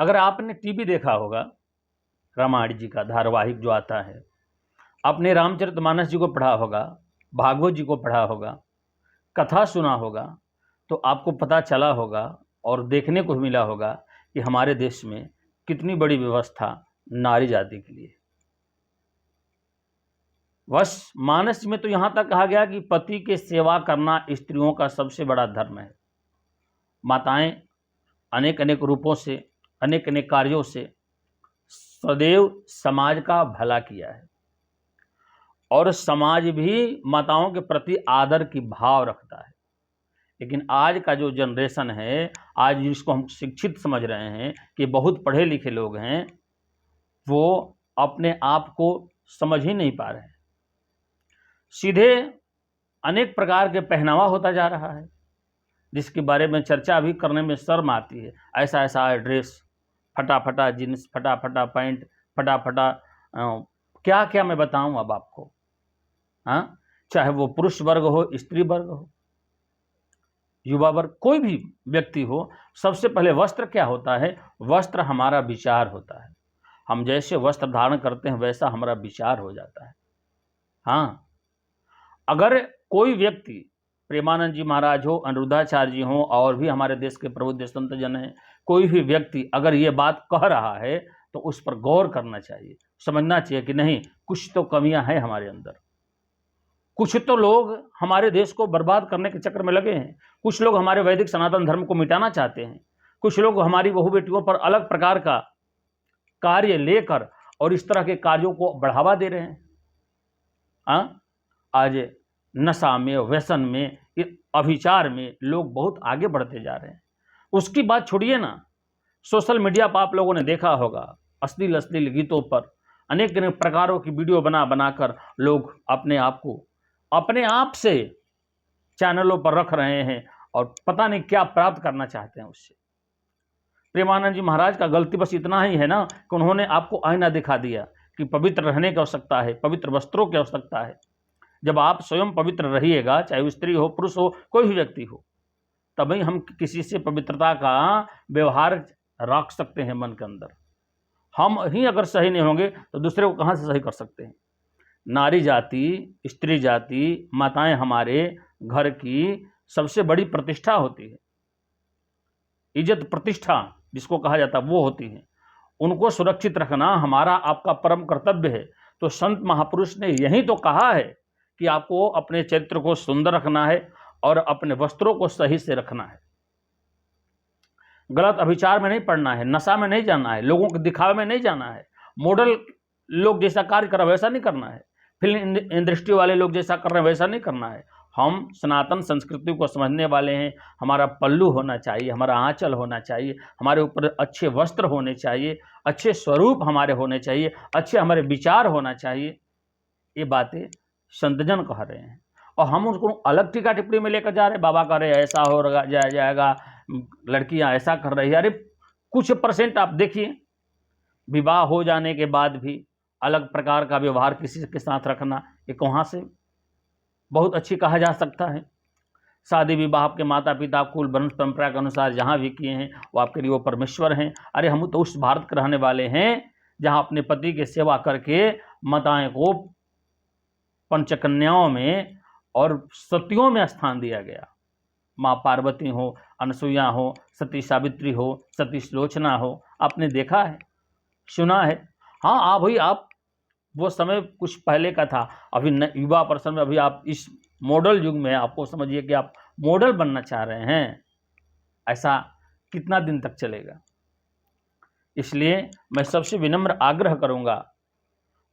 अगर आपने टीवी देखा होगा, रामायण जी का धारावाहिक जो आता है, आपने रामचरितमानस जी को पढ़ा होगा, भागवत जी को पढ़ा होगा, कथा सुना होगा, तो आपको पता चला होगा और देखने को मिला होगा कि हमारे देश में कितनी बड़ी व्यवस्था नारी जाति के लिए। बस मानस में तो यहाँ तक कहा गया कि पति के सेवा करना स्त्रियों का सबसे बड़ा धर्म है। माताएं अनेक अनेक रूपों से, अनेक अनेक कार्यों से सदैव समाज का भला किया है और समाज भी माताओं के प्रति आदर की भाव रखता है। लेकिन आज का जो जनरेशन है, आज जिसको हम शिक्षित समझ रहे हैं कि बहुत पढ़े लिखे लोग हैं, वो अपने आप को समझ ही नहीं पा रहे हैं। सीधे अनेक प्रकार के पहनावा होता जा रहा है, जिसके बारे में चर्चा भी करने में शर्म आती है। ऐसा ऐसा ड्रेस, फटा फटा जीन्स, फटा फटा पैंट, फटा फटा क्या क्या मैं बताऊं अब आपको। हाँ, चाहे वो पुरुष वर्ग हो, स्त्री वर्ग हो, युवा वर्ग, कोई भी व्यक्ति हो, सबसे पहले वस्त्र क्या होता है? वस्त्र हमारा विचार होता है। हम जैसे वस्त्र धारण करते हैं वैसा हमारा विचार हो जाता है। हाँ, अगर कोई व्यक्ति, प्रेमानंद जी महाराज हो, अनिरुद्धाचार्य जी हो, और भी हमारे देश के प्रबुद्ध संत जन हैं, कोई भी व्यक्ति अगर ये बात कह रहा है तो उस पर गौर करना चाहिए, समझना चाहिए कि नहीं, कुछ तो कमियां हैं हमारे अंदर। कुछ तो लोग हमारे देश को बर्बाद करने के चक्कर में लगे हैं। कुछ लोग हमारे वैदिक सनातन धर्म को मिटाना चाहते हैं। कुछ लोग हमारी बहू बेटियों पर अलग प्रकार का कार्य लेकर और इस तरह के कार्यों को बढ़ावा दे रहे हैं। आज नशा में, व्यसन में, अभिचार में लोग बहुत आगे बढ़ते जा रहे हैं। उसकी बात छोड़िए ना, सोशल मीडिया पर आप लोगों ने देखा होगा, अश्लील अश्लील गीतों पर अनेक अनेक प्रकारों की वीडियो बना बनाकर लोग अपने आप को अपने आप से चैनलों पर रख रहे हैं और पता नहीं क्या प्राप्त करना चाहते हैं उससे। प्रेमानंद जी महाराज का गलती बस इतना ही है ना कि उन्होंने आपको आईना दिखा दिया कि पवित्र रहने की आवश्यकता है, पवित्र वस्त्रों की आवश्यकता है। जब आप स्वयं पवित्र रहिएगा, चाहे वो स्त्री हो, पुरुष हो, कोई भी व्यक्ति हो, तभी हम किसी से पवित्रता का व्यवहार रख सकते हैं मन के अंदर। हम ही अगर सही नहीं होंगे तो दूसरे को कहाँ से सही कर सकते हैं? नारी जाति, स्त्री जाति, माताएं हमारे घर की सबसे बड़ी प्रतिष्ठा होती है। इज्जत प्रतिष्ठा जिसको कहा जाता है वो होती है। उनको सुरक्षित रखना हमारा आपका परम कर्तव्य है। तो संत महापुरुष ने यही तो कहा है कि आपको अपने चरित्र को सुंदर रखना है और अपने वस्त्रों को सही से रखना है। गलत अभिचार में नहीं पड़ना है, नशा में नहीं जाना है, लोगों के दिखावे में नहीं जाना है, मॉडल लोग जैसा कार्य कर रहे वैसा नहीं करना है, फिल्म इंडस्ट्री वाले लोग जैसा कर रहे हैं वैसा नहीं करना है। हम सनातन संस्कृति को समझने वाले हैं। हमारा पल्लू होना चाहिए, हमारा आंचल होना चाहिए, हमारे ऊपर अच्छे वस्त्र होने चाहिए, अच्छे स्वरूप हमारे होने चाहिए, अच्छे हमारे विचार होना चाहिए। ये बातें संतजन कह रहे हैं और हम उसको अलग टीका टिप्पणी में लेकर जा रहे हैं। बाबा कह रहे ऐसा हो जाएगा, लड़कियां ऐसा कर रही है। अरे कुछ परसेंट आप देखिए, विवाह हो जाने के बाद भी अलग प्रकार का व्यवहार किसी के साथ रखना, ये कहाँ से बहुत अच्छी कहा जा सकता है? शादी विवाह आपके माता पिता कुल वंश परंपरा के अनुसार जहाँ भी किए हैं वो आपके लिए वो परमेश्वर हैं। अरे हम तो उस भारत के रहने वाले हैं जहाँ अपने पति की सेवा करके माताएं को पंचकन्याओं में और सतियों में स्थान दिया गया। माँ पार्वती हो, अनसुईया हो, सती सावित्री हो, सती सुलोचना हो, आपने देखा है, सुना है। हाँ, भाई आप वो समय कुछ पहले का था। अभी युवा पर्सन में, अभी आप इस मॉडल युग में आपको समझिए कि आप मॉडल बनना चाह रहे हैं। ऐसा कितना दिन तक चलेगा? इसलिए मैं सबसे विनम्र आग्रह करूंगा,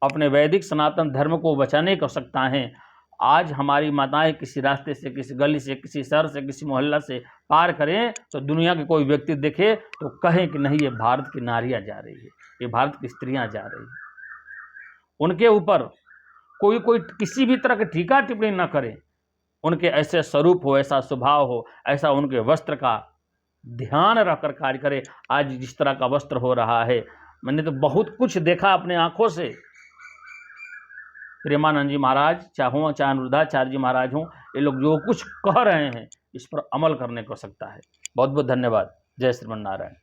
अपने वैदिक सनातन धर्म को बचाने की आवश्यकता है। आज हमारी माताएं किसी रास्ते से, किसी गली से, किसी शहर से, किसी मोहल्ला से पार करें तो दुनिया के कोई व्यक्ति देखे तो कहे कि नहीं, ये भारत की नारियां जा रही है, ये भारत की स्त्रियां जा रही है। उनके ऊपर कोई किसी भी तरह की टीका टिप्पणी न करे। उनके ऐसे स्वरूप हो, ऐसा स्वभाव हो, ऐसा उनके वस्त्र का ध्यान रखकर कार्य करे। आज जिस तरह का वस्त्र हो रहा है, मैंने तो बहुत कुछ देखा अपने आंखों से। प्रेमानंद जी महाराज चाहे अनिरुद्धाचार्य जी महाराज हों, ये लोग जो कुछ कह रहे हैं इस पर अमल करने को सकता है। बहुत बहुत धन्यवाद। जय श्रीमन नारायण।